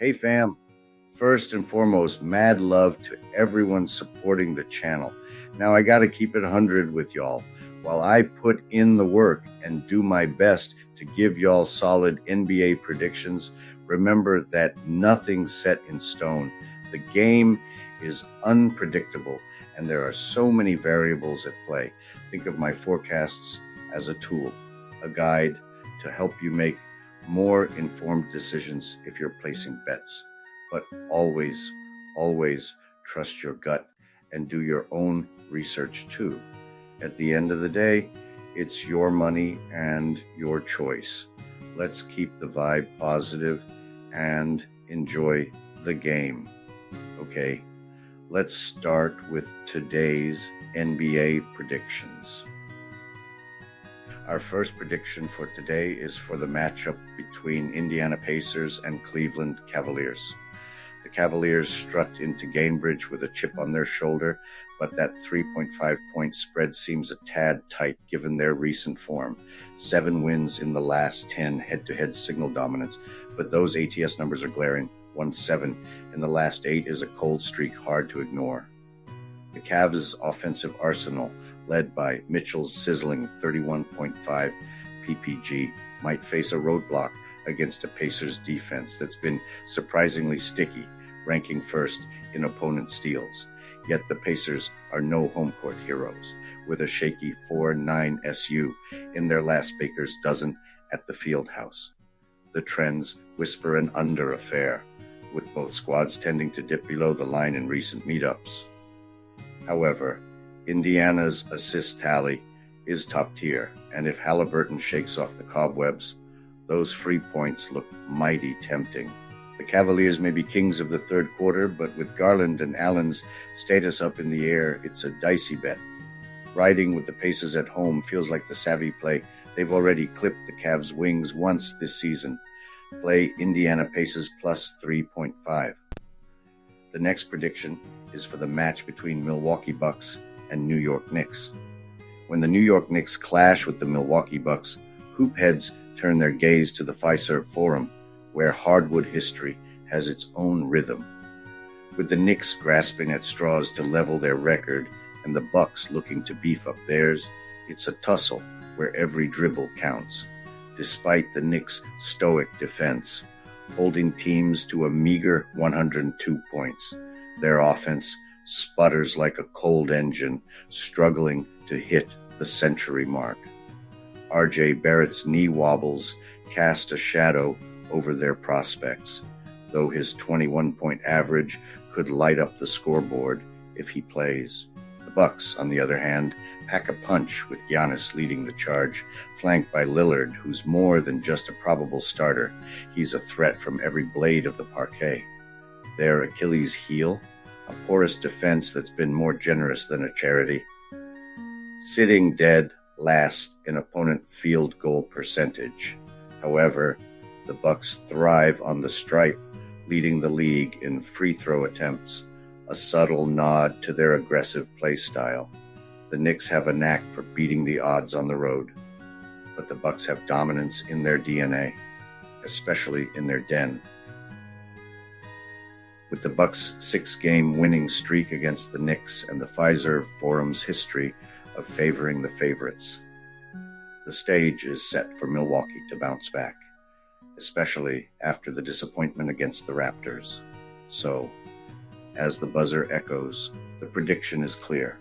Hey fam, first and foremost, mad love to everyone supporting the channel. Now I gotta keep it 100 with y'all. While I put in the work and do my best to give y'all solid NBA predictions, remember that nothing's set in stone. The game is unpredictable and there are so many variables at play. Think of my forecasts as a tool, a guide to help you make more informed decisions if you're placing bets. But always, always trust your gut and do your own research too. At the end of the day, it's your money and your choice. Let's keep the vibe positive and enjoy the game. Okay, let's start with today's NBA predictions. Our first prediction for today is for the matchup between Indiana Pacers and Cleveland Cavaliers. The Cavaliers strut into Gainbridge with a chip on their shoulder, but that 3.5-point spread seems a tad tight given their recent form. 7 wins in the last 10 head-to-head signal dominance, but those ATS numbers are glaring. 1-7 in the last 8 is a cold streak hard to ignore. The Cavs' offensive arsenal, led by Mitchell's sizzling 31.5 PPG, might face a roadblock against a Pacers defense that's been surprisingly sticky, ranking first in opponent steals. Yet the Pacers are no home court heroes, with a shaky 4-9 SU in their last baker's dozen at the Fieldhouse. The trends whisper an under affair, with both squads tending to dip below the line in recent meetups. However, Indiana's assist tally is top tier, and if Halliburton shakes off the cobwebs, those free points look mighty tempting. The Cavaliers may be kings of the third quarter, but with Garland and Allen's status up in the air, it's a dicey bet. Riding with the Pacers at home feels like the savvy play. They've already clipped the Cavs' wings once this season. Play Indiana Pacers plus 3.5. The next prediction is for the match between Milwaukee Bucks and New York Knicks. When the New York Knicks clash with the Milwaukee Bucks, hoop heads turn their gaze to the Fiserv Forum, where hardwood history has its own rhythm. With the Knicks grasping at straws to level their record and the Bucks looking to beef up theirs, it's a tussle where every dribble counts. Despite the Knicks' stoic defense, holding teams to a meager 102 points, their offense sputters like a cold engine, struggling to hit the century mark. R.J. Barrett's knee wobbles cast a shadow over their prospects, though his 21-point average could light up the scoreboard if he plays. The Bucks, on the other hand, pack a punch with Giannis leading the charge, flanked by Lillard, who's more than just a probable starter. He's a threat from every blade of the parquet. Their Achilles heel, a porous defense that's been more generous than a charity. Sitting dead last in opponent field goal percentage. However, the Bucks thrive on the stripe, leading the league in free throw attempts, a subtle nod to their aggressive play style. The Knicks have a knack for beating the odds on the road, but the Bucks have dominance in their DNA, especially in their den. With the Bucks' 6-game winning streak against the Knicks and the Fiserv Forum's history of favoring the favorites, the stage is set for Milwaukee to bounce back, especially after the disappointment against the Raptors. So, as the buzzer echoes, the prediction is clear.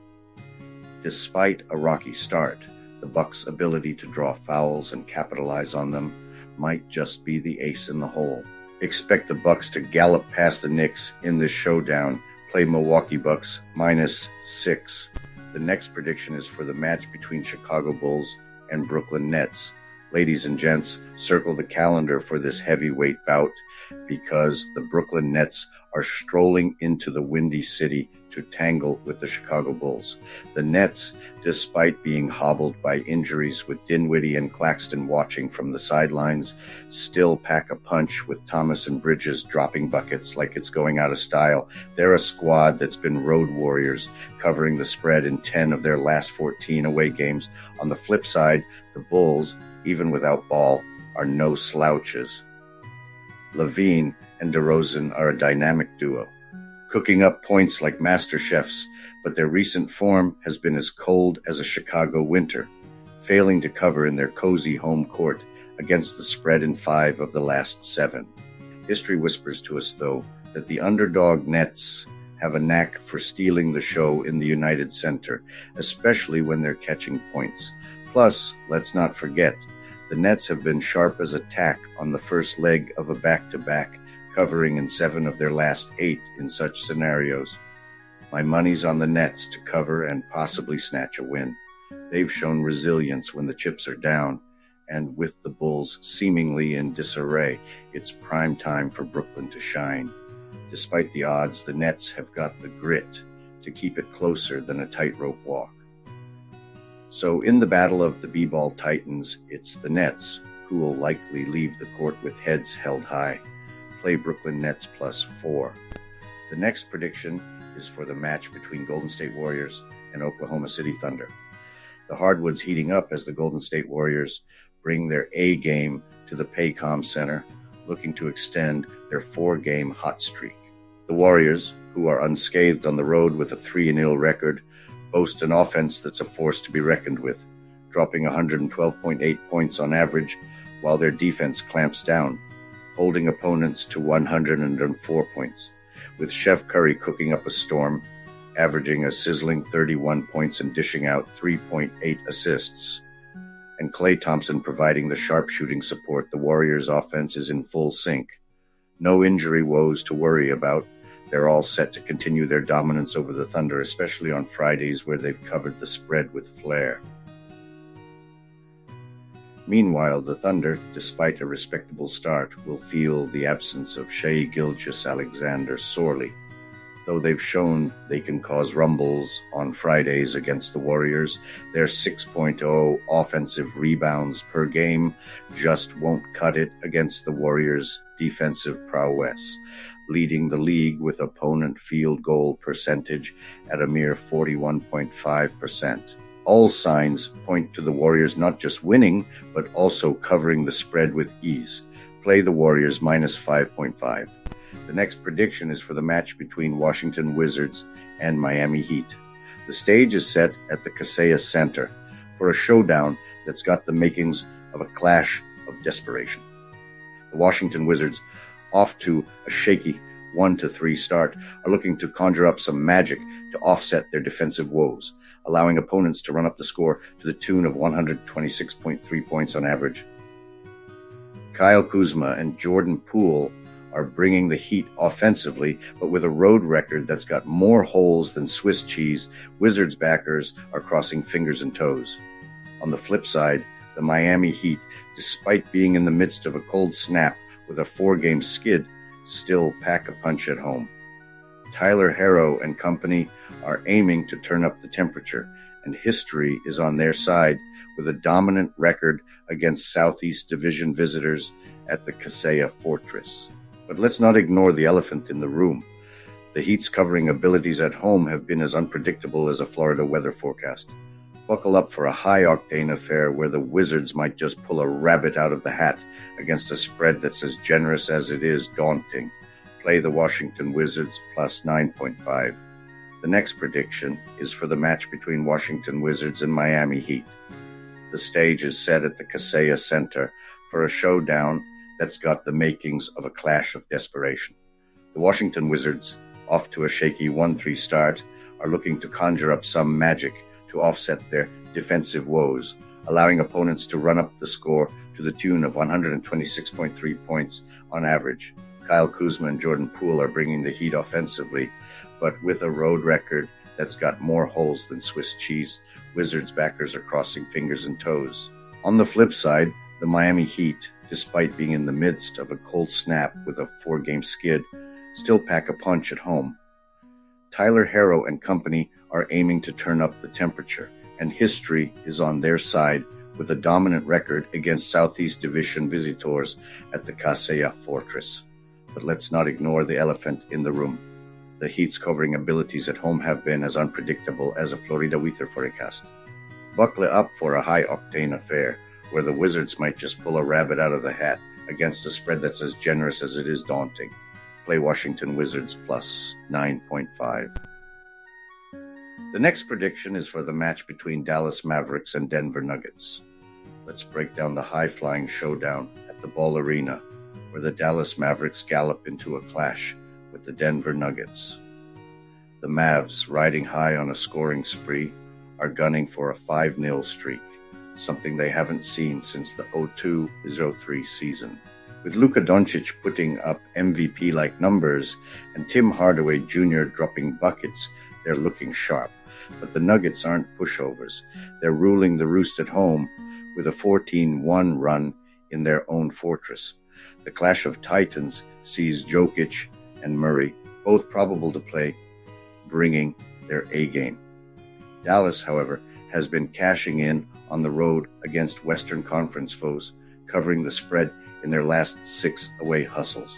Despite a rocky start, the Bucks' ability to draw fouls and capitalize on them might just be the ace in the hole. Expect the Bucks to gallop past the Knicks in this showdown. Play Milwaukee Bucks -6. The next prediction is for the match between Chicago Bulls and Brooklyn Nets. Ladies and gents, circle the calendar for this heavyweight bout because the Brooklyn Nets are strolling into the Windy City to tangle with the Chicago Bulls. The Nets, despite being hobbled by injuries with Dinwiddie and Claxton watching from the sidelines, still pack a punch with Thomas and Bridges dropping buckets like it's going out of style. They're a squad that's been road warriors, covering the spread in 10 of their last 14 away games. On the flip side, the Bulls, even without Ball, are no slouches. Levine and DeRozan are a dynamic duo, cooking up points like master chefs, but their recent form has been as cold as a Chicago winter, failing to cover in their cozy home court against the spread in 5 of the last 7. History whispers to us, though, that the underdog Nets have a knack for stealing the show in the United Center, especially when they're catching points. Plus, let's not forget, the Nets have been sharp as a tack on the first leg of a back-to-back, covering in 7 of their last 8 in such scenarios. My money's on the Nets to cover and possibly snatch a win. They've shown resilience when the chips are down, and with the Bulls seemingly in disarray, it's prime time for Brooklyn to shine. Despite the odds, the Nets have got the grit to keep it closer than a tightrope walk. So in the battle of the B-ball titans, it's the Nets who will likely leave the court with heads held high. Play Brooklyn Nets +4. The next prediction is for the match between Golden State Warriors and Oklahoma City Thunder. The hardwood's heating up as the Golden State Warriors bring their A game to the Paycom Center, looking to extend their 4-game hot streak. The Warriors, who are unscathed on the road with a 3-0 record, boast an offense that's a force to be reckoned with, dropping 112.8 points on average, while their defense clamps down, holding opponents to 104 points, with Chef Curry cooking up a storm, averaging a sizzling 31 points and dishing out 3.8 assists. And Klay Thompson providing the sharpshooting support. The Warriors' offense is in full sync. No injury woes to worry about. They're all set to continue their dominance over the Thunder, especially on Fridays where they've covered the spread with flair. Meanwhile, the Thunder, despite a respectable start, will feel the absence of Shai Gilgeous-Alexander sorely. Though they've shown they can cause rumbles on Fridays against the Warriors, their 6.0 offensive rebounds per game just won't cut it against the Warriors' defensive prowess, leading the league with opponent field goal percentage at a mere 41.5%. All signs point to the Warriors not just winning, but also covering the spread with ease. Play the Warriors -5.5. The next prediction is for the match between Washington Wizards and Miami Heat. The stage is set at the Kaseya Center for a showdown that's got the makings of a clash of desperation. The Washington Wizards, off to a shaky 1-3 start, are looking to conjure up some magic to offset their defensive woes, allowing opponents to run up the score to the tune of 126.3 points on average. Kyle Kuzma and Jordan Poole are bringing the Heat offensively, but with a road record that's got more holes than Swiss cheese, Wizards backers are crossing fingers and toes. On the flip side, the Miami Heat, despite being in the midst of a cold snap with a 4-game skid, still pack a punch at home. Tyler Herro and company are aiming to turn up the temperature, and history is on their side with a dominant record against Southeast Division visitors at the Kaseya Fortress. But let's not ignore the elephant in the room. The Heat's covering abilities at home have been as unpredictable as a Florida weather forecast. Buckle up for a high-octane affair where the Wizards might just pull a rabbit out of the hat against a spread that's as generous as it is daunting. Play the Washington Wizards +9.5. The next prediction is for the match between Washington Wizards and Miami Heat. The stage is set at the Kaseya Center for a showdown that's got the makings of a clash of desperation. The Washington Wizards, off to a shaky 1-3 start, are looking to conjure up some magic to offset their defensive woes, allowing opponents to run up the score to the tune of 126.3 points on average. Kyle Kuzma and Jordan Poole are bringing the Heat offensively, but with a road record that's got more holes than Swiss cheese, Wizards backers are crossing fingers and toes. On the flip side, the Miami Heat, despite being in the midst of a cold snap with a 4-game skid, still pack a punch at home. Tyler Herro and company are aiming to turn up the temperature, and history is on their side with a dominant record against Southeast Division visitors at the Kaseya Fortress. But let's not ignore the elephant in the room. The Heat's covering abilities at home have been as unpredictable as a Florida weather forecast. Buckle up for a high-octane affair where the Wizards might just pull a rabbit out of the hat against a spread that's as generous as it is daunting. Play Washington Wizards plus 9.5. The next prediction is for the match between Dallas Mavericks and Denver Nuggets. Let's break down the high-flying showdown at the Ball Arena, where the Dallas Mavericks gallop into a clash with the Denver Nuggets. The Mavs, riding high on a scoring spree, are gunning for a 5-0 streak, something they haven't seen since the 02-03 season. With Luka Doncic putting up MVP-like numbers and Tim Hardaway Jr. dropping buckets, they're looking sharp. But the Nuggets aren't pushovers. They're ruling the roost at home with a 14-1 run in their own fortress. The clash of titans sees Jokic and Murray, both probable to play, bringing their A-game. Dallas, however, has been cashing in on the road against Western Conference foes, covering the spread in their last 6 away hustles.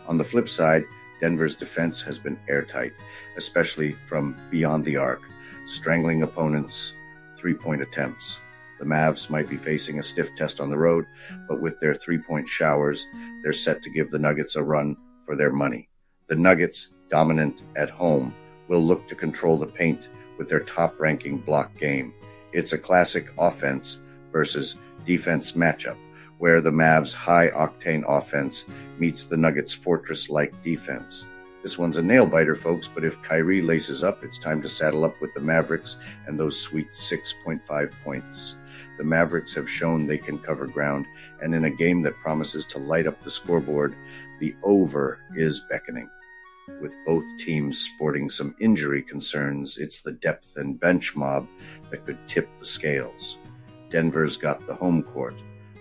On the flip side, Denver's defense has been airtight, especially from beyond the arc, strangling opponents' three-point attempts. The Mavs might be facing a stiff test on the road, but with their three-point showers, they're set to give the Nuggets a run for their money. The Nuggets, dominant at home, will look to control the paint with their top-ranking block game. It's a classic offense versus defense matchup, where the Mavs' high-octane offense meets the Nuggets' fortress-like defense. This one's a nail-biter, folks, but if Kyrie laces up, it's time to saddle up with the Mavericks and those sweet 6.5 points. The Mavericks have shown they can cover ground, and in a game that promises to light up the scoreboard, the over is beckoning. With both teams sporting some injury concerns, it's the depth and bench mob that could tip the scales. Denver's got the home court,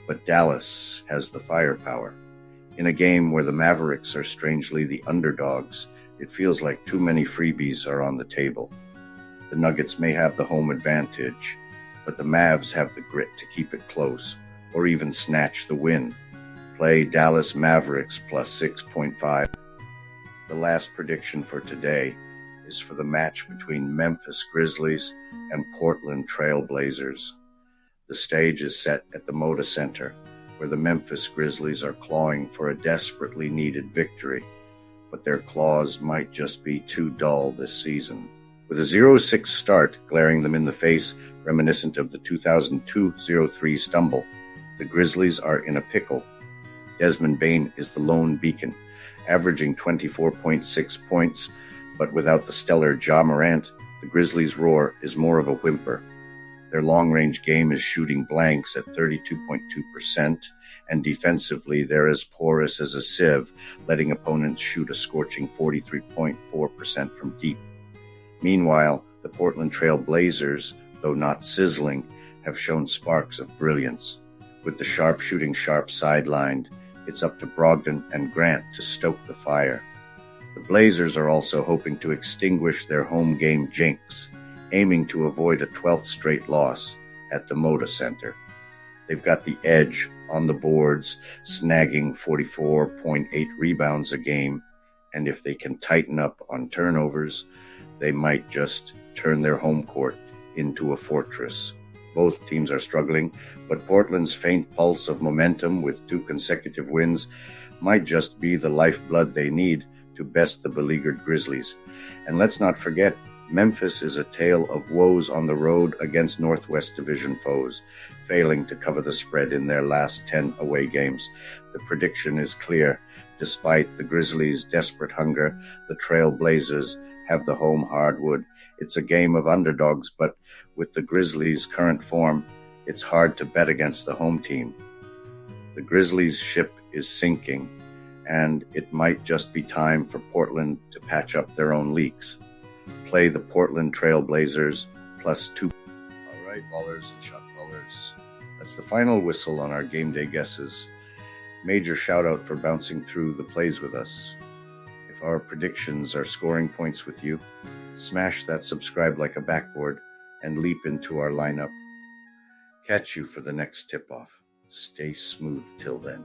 but Dallas has the firepower. In a game where the Mavericks are strangely the underdogs, it feels like too many freebies are on the table. The Nuggets may have the home advantage, but the Mavs have the grit to keep it close, or even snatch the win. Play Dallas Mavericks plus 6.5. The last prediction for today is for the match between Memphis Grizzlies and Portland Trailblazers. The stage is set at the Moda Center, where the Memphis Grizzlies are clawing for a desperately needed victory, but their claws might just be too dull this season. With a 0-6 start glaring them in the face, reminiscent of the 2002-03 stumble, the Grizzlies are in a pickle. Desmond Bane is the lone beacon, averaging 24.6 points, but without the stellar Ja Morant, the Grizzlies' roar is more of a whimper. Their long-range game is shooting blanks at 32.2%, and defensively they're as porous as a sieve, letting opponents shoot a scorching 43.4% from deep. Meanwhile, the Portland Trail Blazers, though not sizzling, have shown sparks of brilliance. With the sharp-shooting sharp sidelined, it's up to Brogdon and Grant to stoke the fire. The Blazers are also hoping to extinguish their home game jinx, aiming to avoid a 12th straight loss at the Moda Center. They've got the edge on the boards, snagging 44.8 rebounds a game, and if they can tighten up on turnovers, they might just turn their home court into a fortress. Both teams are struggling, but Portland's faint pulse of momentum with 2 consecutive wins might just be the lifeblood they need to best the beleaguered Grizzlies. And let's not forget, Memphis is a tale of woes on the road against Northwest Division foes, failing to cover the spread in their last 10 away games. The prediction is clear. Despite the Grizzlies' desperate hunger, the Trailblazers have the home hardwood. It's a game of underdogs, but with the Grizzlies' current form, it's hard to bet against the home team. The Grizzlies' ship is sinking, and it might just be time for Portland to patch up their own leaks. Play the Portland Trailblazers plus 2. All right, ballers and shot callers. That's the final whistle on our game day guesses. Major shout out for bouncing through the plays with us. If our predictions are scoring points with you, smash that subscribe like a backboard and leap into our lineup. Catch you for the next tip-off. Stay smooth till then.